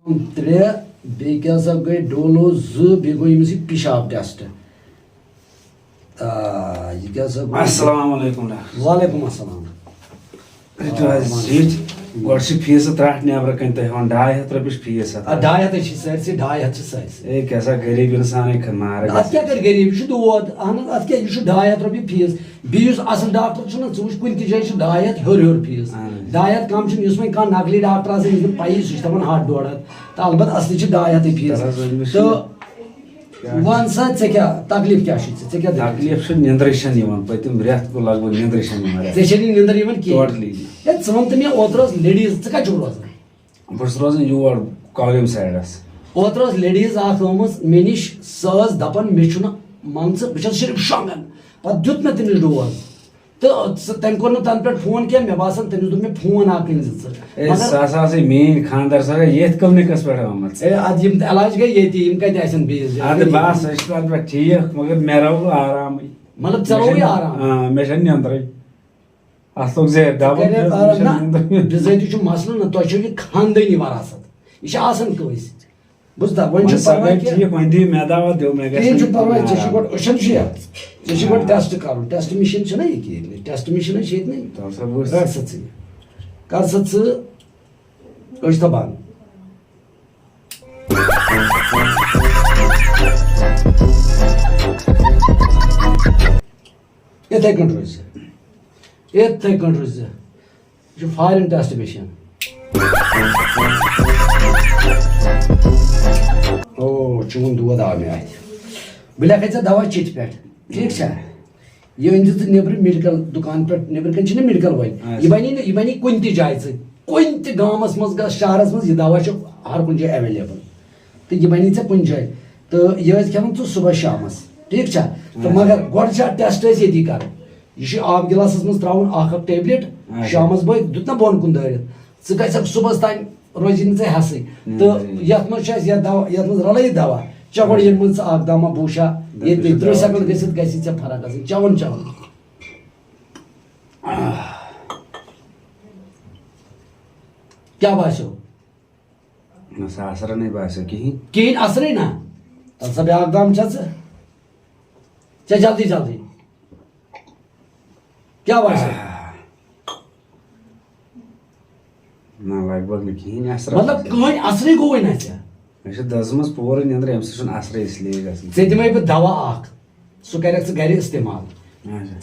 3 بیٚیہِ کیٛاہ سا گٔے ڈولو 2 بیٚیہِ گوٚو ییٚمِس یہِ پِشاب ٹٮ۪سٹ یہِ کیٛاہ سا گوٚو السلام علیکم وعلیکُم السلام گۄڈٕ چھِ فیٖس ترٛٹھ نیبرٕ کَنۍ تۄہہِ ہٮ۪وان 200 رۄپیہِ فیٖس 200 چھِ سٲرسٕے 200 چھِ سٲرسٕے اے کیٛاہ سا غریٖب اِنسانٕے مارٕ اَتھ کیٛاہ کَرِ غریٖب یہِ چھُ دود اہن حظ اَتھ کیٛاہ یہِ چھُ 200 رۄپیہِ فیٖس بیٚیہِ یُس اَصٕل ڈاکٹر چھُنہ ژٕ وٕچھ کُنہِ تہِ جایہِ چھُ 200 ہیوٚر فیٖس 200 کَم چھُنہٕ یُس وۄنۍ کانٛہہ نقلی ڈاکٹر آسہِ ییٚمِس نہٕ پَیی سُہ چھُ دَپان 100-150 تہٕ البتہ اَصلی چھِ 200 فیٖس تہٕ وَن سا ژےٚ کیٛاہ تکلیٖف کیٛاہ چھُے ژےٚ کیٛاہ تکلیٖف چھُ نیندرٕے چھَنہٕ یِوان پٔتِم رٮ۪تھ گوٚو لگ بگ نیندرٕے چھَنہٕ یِوان ژےٚ چھےٚ نہٕ نیندٕر یِوان کینٛہہ ٹوٹلی ہے ژٕ وَن تہٕ مےٚ اوترٕ ٲس لیڈیٖز ژٕ کَتہِ چھُکھ روزان بہٕ چھُس روزان یور کۄلگٲمۍ سایڈَس اوترٕ ٲس لیڈیٖز اکھ آمٕژ مےٚ نِش سۄ ٲس دَپان مےٚ چھُنہٕ مان ژٕ بہٕ چھَس صرف شۄنٛگان پَتہٕ دیُت مےٚ تٔمِس ڈوز تہٕ تٔمۍ کوٚر نہٕ تَنہٕ پٮ۪ٹھ فون کینٛہہ مےٚ باسان تٔمِس دوٚپ مےٚ فون اکھ أنۍ زِ ژٕ سۄ ہسا ٲسٕے میٲنۍ خانٛدر سۄ گٔے ییٚتھۍ کٕلنِکَس پٮ۪ٹھ آمٕژ اَدٕ یِم علاج گٔے ییٚتی یِم کَتہِ آسن بیٚیِس اَدٕ بس سۄ چھِ تَتھ پٮ۪ٹھ ٹھیٖک مگر مےٚ روو آرامٕے مطلب ژےٚ رووُے آرام مےٚ چھَنہٕ نیندرٕے اَتھ لوٚگ زہر بِذٲتی چھُ مسلہٕ نہ تۄہہِ چھو یہِ خاندٲنی وراثت یہِ چھِ آسان کٲنٛسہِ بوٗزتھا وۄنۍ چھُ پرواے ٹھیٖک وۄنۍ دِیِو مےٚ دوا دِیو مےٚ کِہیٖنۍ چھُنہٕ پرواے ژےٚ چھُ گۄڈٕ أچھن چھُ یَتھ ژےٚ چھُ گۄڈٕ ٹٮ۪سٹ کَرُن ٹٮ۪سٹ مِشیٖن چھَنہ ییٚتہِ ٹٮ۪سٹ مِشیٖن چھِ ییٚتہِ نٕے رَٹ سا ژٕ کر سا ژٕ أچھ تھاو بنٛد یِتھَے کٔنۍ روزِ ژٕ یِتھَے کٔنۍ روزِ ژٕ یہِ چھُ فارِن ٹٮ۪سٹ مِشیٖن او چون دود آو مےٚ اَتھِ بہٕ لیکھَے ژےٚ دوا چِٹھِ پٮ۪ٹھ ٹھیٖک چھا یہِ أنۍ زِ ژٕ نیٚبرٕ میڈِکل دُکان پٮ۪ٹھ نیٚبرٕ کَنۍ چھِنہ میڈِکل وٲلۍ یہِ بَنی نہٕ یہِ بَنی کُنہِ تہِ جایہِ ژٕ کُنہِ تہِ گامَس منٛز گژھ شہرَس منٛز یہِ دوا چھُ ہر کُنہِ جایہِ ایویلیبٕل تہٕ یہِ بَنی ژےٚ کُنہِ جایہِ تہٕ یہِ ٲسۍ کھٮ۪وان ژٕ صُبحس شامَس ٹھیٖک چھا تہٕ مگر گۄڈٕ چھِ اَتھ ٹٮ۪سٹ ٲسۍ ییٚتی کَرٕنۍ یہِ چھُ آب گِلاسَس منٛز ترٛاوُن اکھ ٹیبلِٹ شامَس بٲگۍ دیُت نہ بۄن کُن دٲرِتھ ژٕ گژھکھ صُبحس تانۍ روزی نہٕ ژےٚ ہٮ۪سٕے تہٕ یَتھ منٛز چھُ اَسہِ یَتھ دوا یَتھ منٛز رَلٲیِتھ دوا چےٚ گۄڈٕ ییٚمہِ منٛز ژٕ اکھ دما بوٗشا ییٚتہِ 30 سیکنڈ گٔژھِتھ گژھی ژےٚ فرق گژھٕنۍ چٮ۪وان چٮ۪وان کیٛاہ باسیو سُہ اثرا نَے باسیو کِہیٖنۍ کِہیٖنۍ اَثرٕے نہ تَل سا بیٛاکھ دام چھےٚ ژٕ جلدی جلدی کیٛاہ باسیو نہ لگ بگ نہٕ کِہیٖنۍ اثر مطلب کٕہٕنۍ اَثرٕے گوٚوٕے نہ ژےٚ مےٚ چھِ دٔزمٕژ پوٗرٕ نیندر اَمہِ سۭتۍ چھُنہٕ اثرٕے اس لیے گژھان ژےٚ دِمَے بہٕ دوا اکھ سُہ کَرٮ۪کھ ژٕ گرِ اِستعمال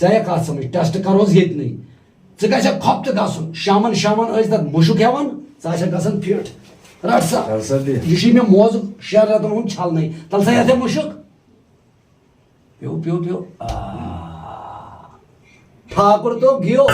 ژٕ ہٮ۪کھ کَتھ سمجھ ٹٮ۪سٹ کَروس ییٚتنٕے ژٕ گژھکھ کھۄپ تہِ گژھُن شامن ٲسۍ تَتھ مُشُک ہٮ۪وان ژٕ آسکھ گژھان فِٹ رَٹ سا یہِ چھُے مےٚ موزٕ 6 رٮ۪تن ہُنٛد چھلنٕے تَل سا یَتھ مُشُک پیو ٹھاکُر تو گیو